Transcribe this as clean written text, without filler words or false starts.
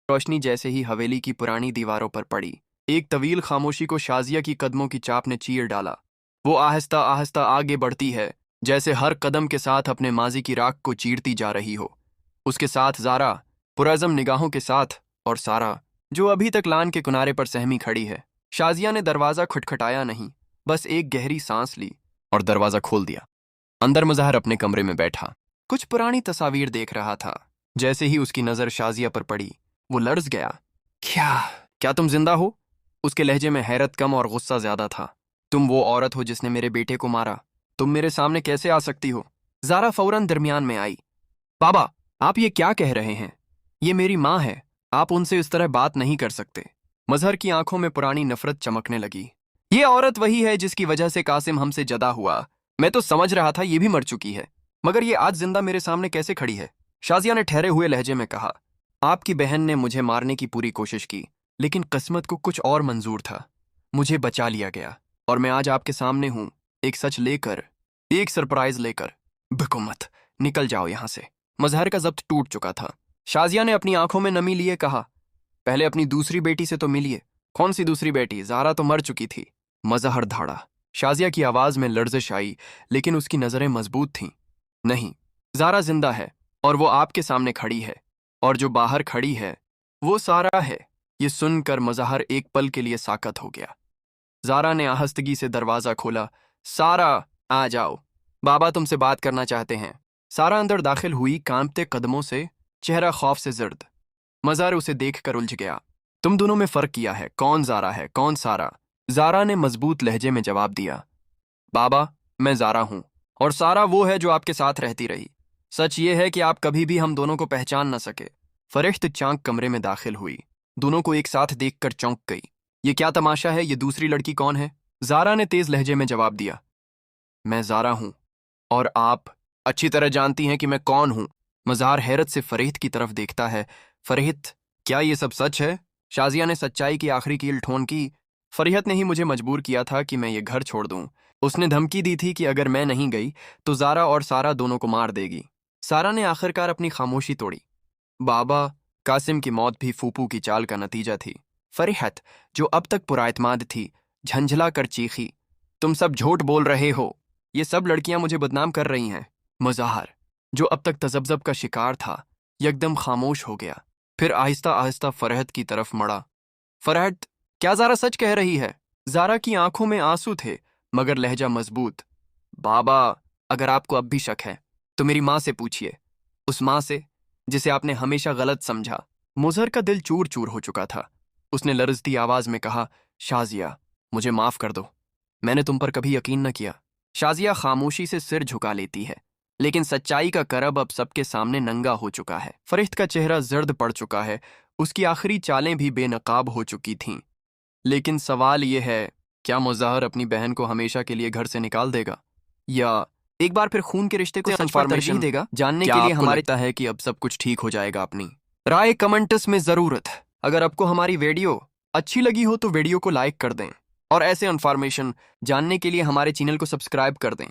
रोशनी जैसे ही हवेली की पुरानी दीवारों पर पड़ी, एक तवील खामोशी को शाजिया की कदमों की चाप ने चीर डाला। वो आहिस्ता आहिस्ता आगे बढ़ती है, जैसे हर कदम के साथ अपने माजी की राख को चीरती जा रही हो। उसके साथ ज़ारा, पुरज़म निगाहों के साथ, और सारा, जो अभी तक लान के किनारे पर सहमी खड़ी है। शाजिया ने दरवाज़ा खटखटाया नहीं, बस एक गहरी सांस ली और दरवाज़ा खोल दिया। अंदर मुज़हर अपने कमरे में बैठा, कुछ पुरानी तस्वीर देख रहा था। जैसे ही उसकी नज़र शाजिया पर पड़ी, वो लर्ज़ गया। क्या तुम जिंदा हो? उसके लहजे में हैरत कम और गुस्सा ज्यादा था। तुम वो औरत हो जिसने मेरे बेटे को मारा। तुम मेरे सामने कैसे आ सकती हो? ज़ारा फौरन दरमियान में आई। बाबा, आप ये क्या कह रहे हैं? ये मेरी माँ है, आप उनसे इस तरह बात नहीं कर सकते। मजहर की आंखों में पुरानी नफरत चमकने लगी। ये औरत वही है जिसकी वजह से कासिम हमसे जदा हुआ। मैं तो समझ रहा था ये भी मर चुकी है, मगर ये आज जिंदा मेरे सामने कैसे खड़ी है? शाजिया ने ठहरे हुए लहजे में कहा। आपकी बहन ने मुझे मारने की पूरी कोशिश की, लेकिन किस्मत को कुछ और मंजूर था। मुझे बचा लिया गया और मैं आज आपके सामने हूं, एक सच लेकर, एक सरप्राइज लेकर। बिको मत, निकल जाओ यहां से। मजहर का जब्त टूट चुका था। शाजिया ने अपनी आंखों में नमी लिए कहा, पहले अपनी दूसरी बेटी से तो मिलिए। कौन सी दूसरी बेटी? ज़ारा तो मर चुकी थी। मजहर धाड़ा। शाजिया की आवाज में लर्जिश आई, लेकिन उसकी नजरें मजबूत थीं। नहीं, ज़ारा जिंदा है और वो आपके सामने खड़ी है, और जो बाहर खड़ी है वो सारा है। ये सुनकर मजहर एक पल के लिए साकत हो गया। ज़ारा ने आहिस्तगी से दरवाज़ा खोला। सारा, आ जाओ, बाबा तुमसे बात करना चाहते हैं। सारा अंदर दाखिल हुई, कांपते कदमों से, चेहरा खौफ से जर्द। मजहर उसे देखकर उलझ गया। तुम दोनों में फर्क किया है, कौन ज़ारा है, कौन सारा? ज़ारा ने मजबूत लहजे में जवाब दिया, बाबा, मैं ज़ारा हूं, और सारा वो है जो आपके साथ रहती रही। सच ये है कि आप कभी भी हम दोनों को पहचान न सके। फरिश्त चांक कमरे में दाखिल हुई, दोनों को एक साथ देखकर चौंक गई। ये क्या तमाशा है? ये दूसरी लड़की कौन है? ज़ारा ने तेज लहजे में जवाब दिया, मैं ज़ारा हूं, और आप अच्छी तरह जानती हैं कि मैं कौन हूं। मज़ार हैरत से फरीहत की तरफ देखता है। फरीहत, क्या ये सब सच है? शाजिया ने सच्चाई की आखिरी कील ठोन की। फरीहत ने ही मुझे मजबूर किया था कि मैं ये घर छोड़ दूं। उसने धमकी दी थी कि अगर मैं नहीं गई तो ज़ारा और सारा दोनों को मार देगी। सारा ने आखिरकार अपनी खामोशी तोड़ी। बाबा, कासिम की मौत भी फूफू की चाल का नतीजा थी। फरीहत, जो अब तक पुराएतमाद थी, झंझला कर चीखी, तुम सब झूठ बोल रहे हो। ये सब लड़कियां मुझे बदनाम कर रही हैं। मज़ाहर, जो अब तक तजब्जब का शिकार था, यकदम खामोश हो गया, फिर आहिस्ता आहिस्ता फरहत की तरफ मड़ा। फरहत, क्या ज़ारा सच कह रही है? ज़ारा की आंखों में आंसू थे, मगर लहजा मजबूत। बाबा, अगर आपको अब भी शक है तो मेरी माँ से पूछिए, उस माँ से जिसे आपने हमेशा गलत समझा। मुजहर का दिल चूर चूर हो चुका था। उसने लरजती आवाज में कहा, शाजिया, मुझे माफ कर दो, मैंने तुम पर कभी यकीन न किया। शाजिया खामोशी से सिर झुका लेती है, लेकिन सच्चाई का करब अब सबके सामने नंगा हो चुका है। फरिश्त का चेहरा जर्द पड़ चुका है, उसकी आखिरी चालें भी बेनकाब हो चुकी थीं। लेकिन सवाल यह है, क्या मुज़हर अपनी बहन को हमेशा के लिए घर से निकाल देगा, या एक बार फिर खून के रिश्ते को सच पर तरजीह देगा? जानने के लिए हमारे लगता है कि अब सब कुछ ठीक हो जाएगा। अपनी राय कमेंट्स में जरूरत। अगर आपको हमारी वीडियो अच्छी लगी हो तो वीडियो को लाइक कर दें, और ऐसे इन्फॉर्मेशन जानने के लिए हमारे चैनल को सब्सक्राइब कर दें।